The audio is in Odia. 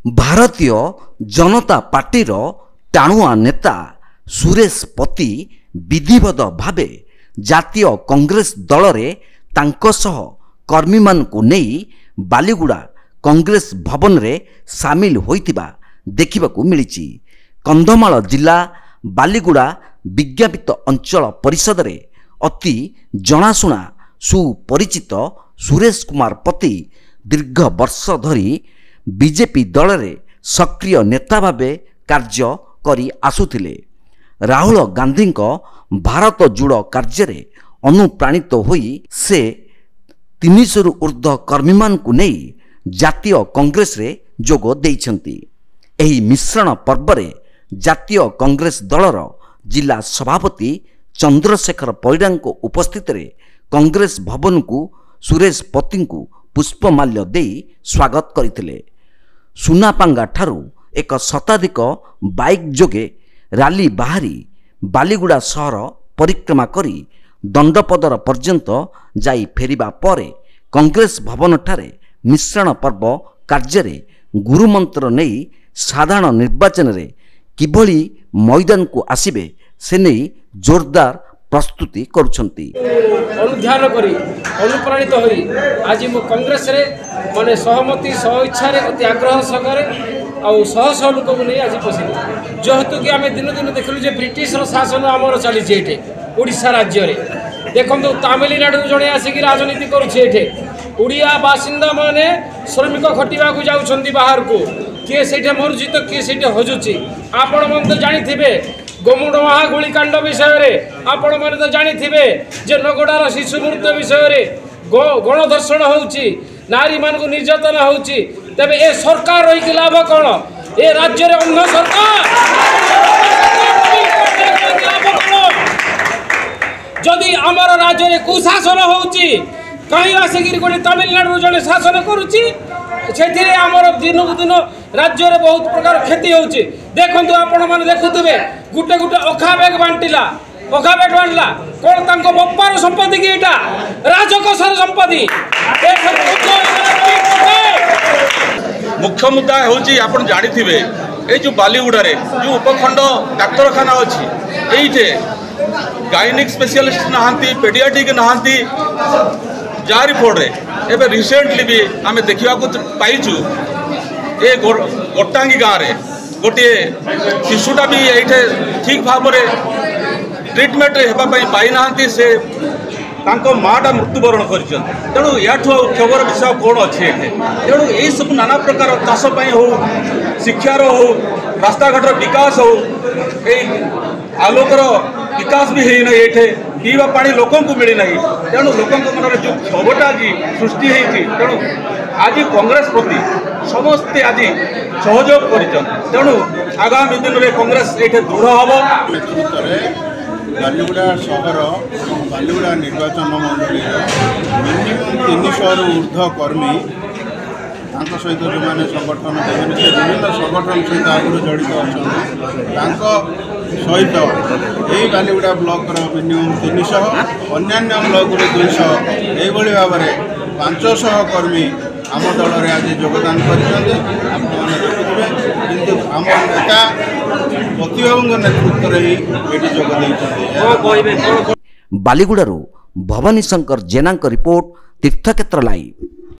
ଭାରତୀୟ ଜନତା ପାର୍ଟିର ଟାଣୁଆ ନେତା ସୁରେଶ ପତି ବିଧିବଦ୍ଧ ଭାବେ ଜାତୀୟ କଂଗ୍ରେସ ଦଳରେ ତାଙ୍କ ସହ କର୍ମୀମାନଙ୍କୁ ନେଇ ବାଲିଗୁଡ଼ା କଂଗ୍ରେସ ଭବନରେ ସାମିଲ ହୋଇଥିବା ଦେଖିବାକୁ ମିଳିଛି। କନ୍ଧମାଳ ଜିଲ୍ଲା ବାଲିଗୁଡ଼ା ବିଜ୍ଞାପିତ ଅଞ୍ଚଳ ପରିଷଦରେ ଅତି ଜଣାଶୁଣା ସୁପରିଚିତ ସୁରେଶ କୁମାର ପତି ଦୀର୍ଘ ବର୍ଷ ଧରି ବିଜେପି ଦଳରେ ସକ୍ରିୟ ନେତା ଭାବେ କାର୍ଯ୍ୟ କରି ଆସୁଥିଲେ। ରାହୁଲ ଗାନ୍ଧୀଙ୍କ ଭାରତ ଯୋଡ଼ କାର୍ଯ୍ୟରେ ଅନୁପ୍ରାଣିତ ହୋଇ ସେ 300ରୁ ଉର୍ଦ୍ଧ୍ୱ କର୍ମୀମାନଙ୍କୁ ନେଇ ଜାତୀୟ କଂଗ୍ରେସରେ ଯୋଗ ଦେଇଛନ୍ତି। ଏହି ମିଶ୍ରଣ ପର୍ବରେ ଜାତୀୟ କଂଗ୍ରେସ ଦଳର ଜିଲ୍ଲା ସଭାପତି ଚନ୍ଦ୍ରଶେଖର ପରିଡ଼ାଙ୍କ ଉପସ୍ଥିତିରେ କଂଗ୍ରେସ ଭବନକୁ ସୁରେଶ ପତିଙ୍କୁ ପୁଷ୍ପମାଲ୍ୟ ଦେଇ ସ୍ୱାଗତ କରିଥିଲେ। ସୁନାପାଙ୍ଗା ଠାରୁ 1 ଶତାଧିକ ବାଇକ୍ ଯୋଗେ ରାଲି ବାହାରି ବାଲିଗୁଡ଼ା ସହର ପରିକ୍ରମା କରି ଦଣ୍ଡପଦର ପର୍ଯ୍ୟନ୍ତ ଯାଇ ଫେରିବା ପରେ କଂଗ୍ରେସ ଭବନଠାରେ ମିଶ୍ରଣ ପର୍ବ କାର୍ଯ୍ୟରେ ଗୁରୁମନ୍ତ୍ର ନେଇ ସାଧାରଣ ନିର୍ବାଚନରେ କିଭଳି ମଇଦାନକୁ ଆସିବେ ସେ ନେଇ ଜୋରଦାର ପ୍ରସ୍ତୁତି କରୁଛନ୍ତି। ଅନୁଧ୍ୟାନ କରି ଅନୁପ୍ରାଣିତ ହୋଇ ଆଜି ମୁଁ କଂଗ୍ରେସରେ ମାନେ ସହମତି ସହ ଇଚ୍ଛାରେ ଅତି ଆଗ୍ରହ ସହକାରେ ଆଉ ଶହ ଶହ ଲୋକଙ୍କୁ ନେଇ ଆଜି ପଶିଲୁ। ଯେହେତୁ କି ଆମେ ଦିନ ଦିନ ଦେଖିଲୁ ଯେ ବ୍ରିଟିଶର ଶାସନ ଆମର ଚାଲିଛି ଏଠି ଓଡ଼ିଶା ରାଜ୍ୟରେ। ଦେଖନ୍ତୁ ତାମିଲନାଡୁରୁ ଜଣେ ଆସିକି ରାଜନୀତି କରୁଛି ଏଠି। ଓଡ଼ିଆ ବାସିନ୍ଦା ମାନେ ଶ୍ରମିକ ଖଟିବାକୁ ଯାଉଛନ୍ତି ବାହାରକୁ, କିଏ ସେଇଠି ମରୁଛି ତ କିଏ ସେଇଠି ହଜୁଛି। ଆପଣମାନେ ତ ଜାଣିଥିବେ ଗୋମୁଣ୍ଡମହା ଗୁଳିକାଣ୍ଡ ବିଷୟରେ, ଆପଣମାନେ ତ ଜାଣିଥିବେ ଯେ ନଗଡ଼ାର ଶିଶୁ ମୃତ୍ୟୁ ବିଷୟରେ, ଗଣଧର୍ଷଣ ହେଉଛି, ନାରୀମାନଙ୍କୁ ନିର୍ଯାତନା ହେଉଛି। ତେବେ ଏ ସରକାର ରହିକି ଲାଭ କ'ଣ? ଏ ରାଜ୍ୟରେ ଅନ୍ଧ ସରକାର ଯଦି ଆମର ରାଜ୍ୟରେ କୁଶାସନ ହେଉଛି, କାହିଁ ଆସିକିରି ଗୋଟେ ତାମିଲନାଡୁରୁ ଜଣେ ଶାସନ କରୁଛି, ସେଥିରେ ଆମର ଦିନକୁ ଦିନ ରାଜ୍ୟରେ ବହୁତ ପ୍ରକାର କ୍ଷତି ହେଉଛି। ଦେଖନ୍ତୁ ଆପଣମାନେ ଦେଖୁଥିବେ ଗୋଟେ ଗୋଟେ ଅଖା ବ୍ୟାଗ୍ ବାଣ୍ଟିଲା, ଅଖା ବ୍ୟାଗ୍ ବାଣ୍ଟିଲା କ'ଣ ତାଙ୍କ ବାପାର ସମ୍ପତ୍ତି କି ଏଇଟା ରାଜକୋଷର ସମ୍ପତ୍ତି। ମୁଖ୍ୟ ମୁଦ୍ଦା ହେଉଛି ଆପଣ ଜାଣିଥିବେ ଏଇ ଯେଉଁ ବାଲିଗୁଡ଼ାରେ ଯେଉଁ ଉପଖଣ୍ଡ ଡାକ୍ତରଖାନା ଅଛି, ଏଇଠି ଗାଇନିକ୍ ସ୍ପେଶିଆଲିଷ୍ଟ ନାହାନ୍ତି, ପେଡ଼ିଆଟ୍ରିକ୍ ନାହାନ୍ତି। ଯାହା ରିପୋର୍ଟରେ ଏବେ ରିସେଣ୍ଟଲି ବି ଆମେ ଦେଖିବାକୁ ପାଇଛୁ ଏ ଗୋଟାଙ୍ଗୀ ଗାଁରେ ଗୋଟିଏ ଶିଶୁଟା ବି ଏଇଠି ଠିକ୍ ଭାବରେ ଟ୍ରିଟମେଣ୍ଟ ହେବା ପାଇଁ ପାଇନାହାନ୍ତି। ସେ ତାଙ୍କ ମାଆଟା ମୃତ୍ୟୁବରଣ କରିଛନ୍ତି। ତେଣୁ ଏହାଠୁ ଆଉ କ୍ଷୋଭର ବିଷୟ କ'ଣ ଅଛି ଏଠି? ତେଣୁ ଏହିସବୁ ନାନା ପ୍ରକାର ଚାଷ ପାଇଁ ହେଉ, ଶିକ୍ଷାର ହେଉ, ରାସ୍ତାଘାଟର ବିକାଶ ହେଉ, ଏଇ ଆଲୋକର ବିକାଶ ବି ହେଇନାହିଁ, ଏଠି ପିଇବା ପାଣି ଲୋକଙ୍କୁ ମିଳିନାହିଁ। ତେଣୁ ଲୋକଙ୍କ ମନରେ ଯେଉଁ କ୍ଷୋଭଟା ଆଜି ସୃଷ୍ଟି ହେଇଛି, ତେଣୁ ଆଜି କଂଗ୍ରେସ ପ୍ରତି ସମସ୍ତେ ଆଜି ସହଯୋଗ କରିଛନ୍ତି। ତେଣୁ ଆଗାମୀ ଦିନରେ କଂଗ୍ରେସ ଏଇଠି ଦୃଢ଼ ହେବ। ବାଲିଗୁଡ଼ା ସହର ବାଲିଗୁଡ଼ା ନିର୍ବାଚନ ମଣ୍ଡଳୀରେ ମିନିମମ୍ 300ରୁ ଉର୍ଦ୍ଧ୍ୱ କର୍ମୀ ତାଙ୍କ ସହିତ ଯେଉଁମାନେ ସଂଗଠନ ଦେବେନି, ସେ ବିଭିନ୍ନ ସଂଗଠନ ସହିତ ଆଗରୁ ଜଡ଼ିତ ଅଛନ୍ତି। ତାଙ୍କ ସହିତ ଏହି ବାଲିଗୁଡ଼ା ବ୍ଲକର ମିନିମମ୍ 300, ଅନ୍ୟାନ୍ୟ ବ୍ଲକରୁ 200, ଏହିଭଳି ଭାବରେ 500 କର୍ମୀ ଆମ ଦଳରେ ଆଜି ଯୋଗଦାନ କରିଛନ୍ତି। ଆପଣମାନେ ଦେଖୁଥିବେ, କିନ୍ତୁ ଆମ ନେତା ପତିବାବୁଙ୍କ ନେତୃତ୍ୱରେ ହିଁ ଏଠି ଯୋଗ ଦେଇଛନ୍ତି। ବାଲିଗୁଡ଼ାରୁ ଭବାନୀ ଶଙ୍କର ଜେନାଙ୍କ ରିପୋର୍ଟ, ତୀର୍ଥକ୍ଷେତ୍ର ଲାଇଭ୍।